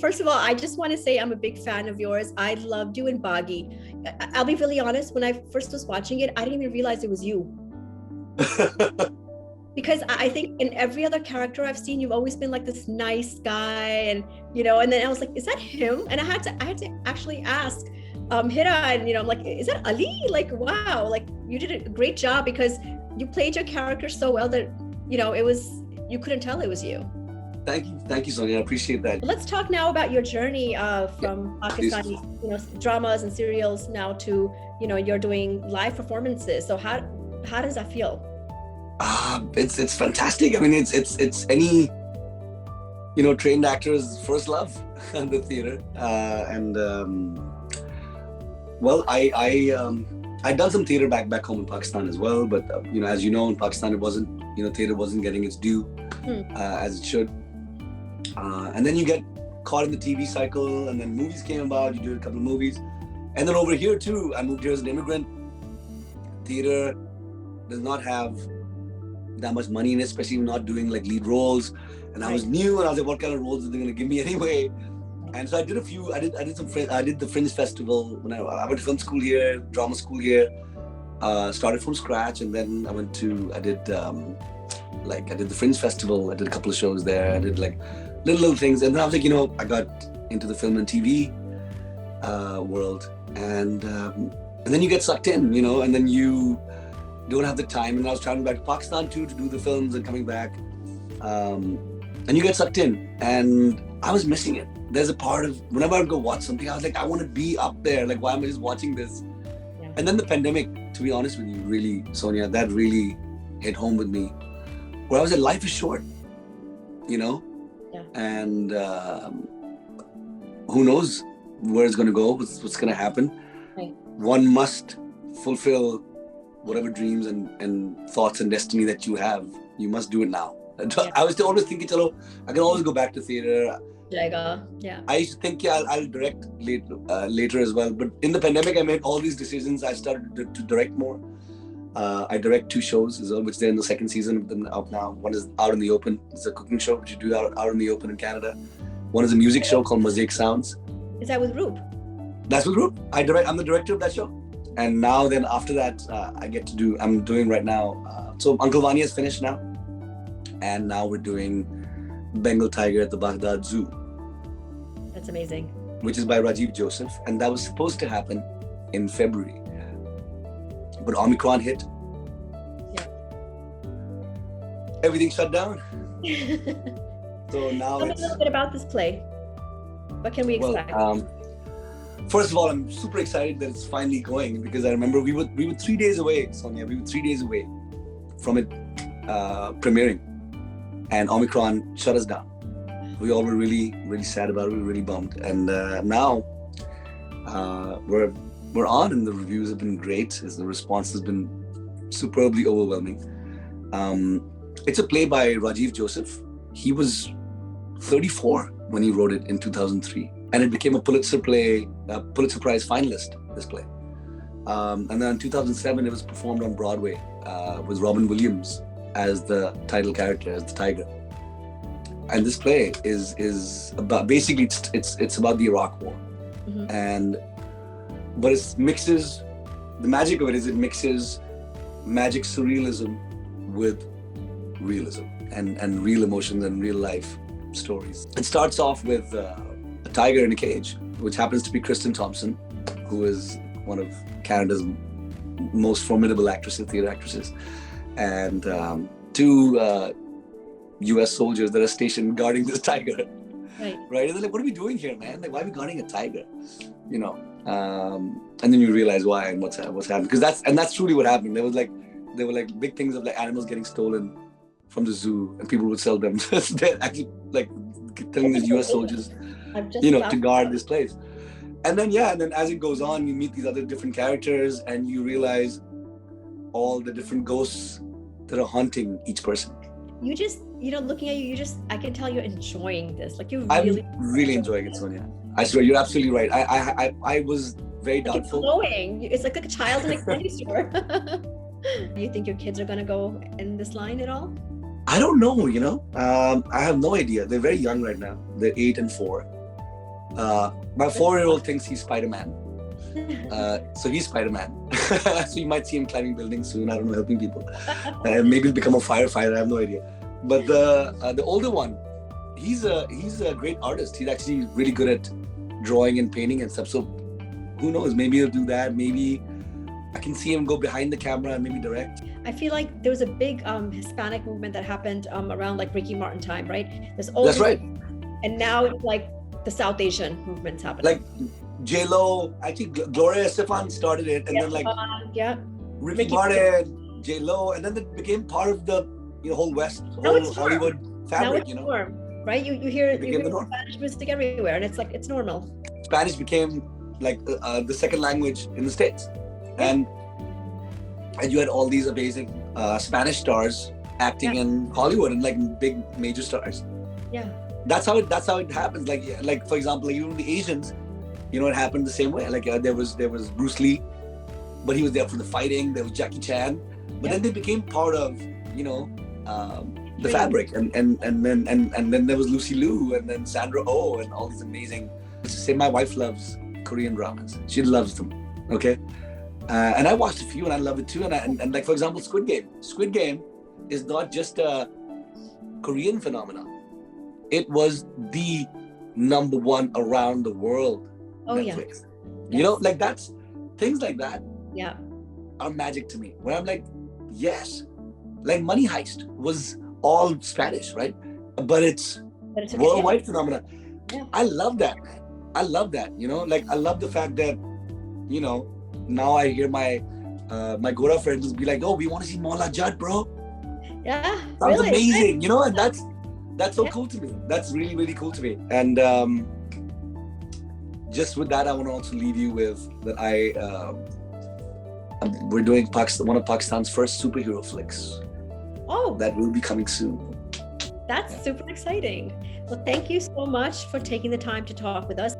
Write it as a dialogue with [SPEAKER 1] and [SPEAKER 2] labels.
[SPEAKER 1] first of all, I just want to say I'm a big fan of yours. I loved you in Baghi. I'll be really honest. When I first was watching it, I didn't even realize it was you. Because I think in every other character I've seen, you've always been like this nice guy, and and then I was like, is that him? And I had to actually ask Hira, and I'm like, is that Ali? Like, wow, like you did a great job, because you played your character so well that it was, you couldn't tell it was you.
[SPEAKER 2] Thank you, Sonia. I appreciate that.
[SPEAKER 1] Let's talk now about your journey from Pakistani dramas and serials now to you're doing live performances. So how does that feel?
[SPEAKER 2] It's fantastic. I mean, it's any trained actor's first love, the theater. Well, I'd done some theater back home in Pakistan as well, but as you know, in Pakistan it wasn't, theater wasn't getting its due as it should. And then you get caught in the TV cycle, and then movies came about. You do a couple of movies, and then over here too, I moved here as an immigrant. Theater does not have that much money in it, especially not doing like lead roles. And I was new, and I was like, what kind of roles are they going to give me anyway? And so I did a few. I did the Fringe Festival when I went to film school here, drama school here. Started from scratch, and then I did the Fringe Festival. I did a couple of shows there. I did like little things, and then I was like, I got into the film and TV world, and then you get sucked in, and then you don't have the time. And I was traveling back to Pakistan too to do the films and coming back, and you get sucked in, and I was missing it. There's a part of whenever I go watch something, I was like, I want to be up there. Like, why am I just watching this? Yeah. And then the pandemic, to be honest with you, really, Sonia, that really hit home with me. Where I was like, life is short, Yeah. And who knows where it's going to go, what's going to happen. Right. One must fulfill whatever dreams and thoughts and destiny that you have. You must do it now. Yeah. I was always thinking, I can always go back to theater. Yeah. I used to think, I'll direct later as well. But in the pandemic, I made all these decisions. I started to direct more. I direct 2 shows as well, which they're in the 2nd season out now. One is Out in the Open. It's a cooking show, which you do out in the open in Canada. One is a music show called Mosaic Sounds.
[SPEAKER 1] Is that with Roop?
[SPEAKER 2] That's with Roop. I'm the director of that show. And now then after that, I'm doing right now. So Uncle Vanya is finished now. And now we're doing Bengal Tiger at the Baghdad Zoo.
[SPEAKER 1] That's amazing.
[SPEAKER 2] Which is by Rajiv Joseph. And that was supposed to happen in February. But Omicron hit. Yeah. Everything shut down. So now
[SPEAKER 1] Tell me a little bit about this play. What can we expect?
[SPEAKER 2] First of all, I'm super excited that it's finally going, because I remember we were 3 days away, Sonia. We were 3 days away from it premiering, and Omicron shut us down. We all were really, really sad about it. We were really bummed, and now we're on, and the reviews have been great. The response has been superbly overwhelming. It's a play by Rajiv Joseph. He was 34 when he wrote it in 2003, and it became a Pulitzer Prize finalist, this play. And then in 2007, it was performed on Broadway with Robin Williams as the title character, as the tiger. And this play is about, basically it's about the Iraq War. Mm-hmm. But it mixes, the magic of it is it mixes magic surrealism with realism and real emotions and real life stories. It starts off with a tiger in a cage, which happens to be Kristen Thompson, who is one of Canada's most formidable theater actresses, and 2 US soldiers that are stationed guarding this tiger. Right? And they're like, what are we doing here, man? Like, why are we guarding a tiger? And then you realize why and what's happened, because that's truly what happened. There were like big things of like animals getting stolen from the zoo, and people would sell them. They're actually like telling these US soldiers, to guard this place. And then as it goes on, you meet these other different characters, and you realize all the different ghosts that are haunting each person.
[SPEAKER 1] You just, looking at you, I can tell you're enjoying this. Like I'm
[SPEAKER 2] really enjoying it, Sonia. I swear, you're absolutely right. I was very doubtful.
[SPEAKER 1] It's glowing. It's like a child in a candy store. Do you think your kids are gonna go in this line at all?
[SPEAKER 2] I don't know, I have no idea. They're very young right now. They're 8 and 4. My 4-year-old thinks he's Spider-Man. So he's Spider-Man. So you might see him climbing buildings soon. I don't know, helping people. Maybe he'll become a firefighter. I have no idea. But the older one, he's a great artist. He's actually really good at drawing and painting and stuff. So who knows? Maybe he'll do that. Maybe I can see him go behind the camera and maybe direct.
[SPEAKER 1] I feel like there was a big Hispanic movement that happened around like Ricky Martin time, right? That's
[SPEAKER 2] right.
[SPEAKER 1] And now it's like the South Asian movement's happening.
[SPEAKER 2] Like J-Lo, I think Gloria Estefan started it, and then like Ricky Martin, J-Lo, and then it became part of the whole West, whole Hollywood fabric.
[SPEAKER 1] Now it's norm, right? You hear Spanish music everywhere, and it's like it's normal.
[SPEAKER 2] Spanish became like the second language in the States, and you had all these amazing Spanish stars acting in Hollywood and like big major stars.
[SPEAKER 1] Yeah.
[SPEAKER 2] That's how it happens. Like for example, like, even the Asians, it happened the same way. Like there was Bruce Lee, but he was there for the fighting. There was Jackie Chan, but then they became part of the fabric, and then there was Lucy Liu, and then Sandra Oh, and all these amazing. Let's just say my wife loves Korean dramas. She loves them. Okay, and I watched a few and I love it too. And like for example, Squid Game. Squid Game is not just a Korean phenomenon. It was the #1 around the world.
[SPEAKER 1] Oh
[SPEAKER 2] Netflix. Yeah. Like that's things like that.
[SPEAKER 1] Yeah.
[SPEAKER 2] Are magic to me. Where I'm like, yes, like Money Heist was all Spanish, right? But it's worldwide phenomenon. Yeah. I love that, man. I love that. Like I love the fact that, now I hear my Gora friends be like, oh, we want to see Mola Judd, bro.
[SPEAKER 1] Yeah.
[SPEAKER 2] Sounds amazing, and that's so cool to me. That's really, really cool to me. And just with that, I want to also leave you with that we're doing one of Pakistan's first superhero flicks.
[SPEAKER 1] Oh.
[SPEAKER 2] That will be coming soon.
[SPEAKER 1] That's super exciting. Well, thank you so much for taking the time to talk with us.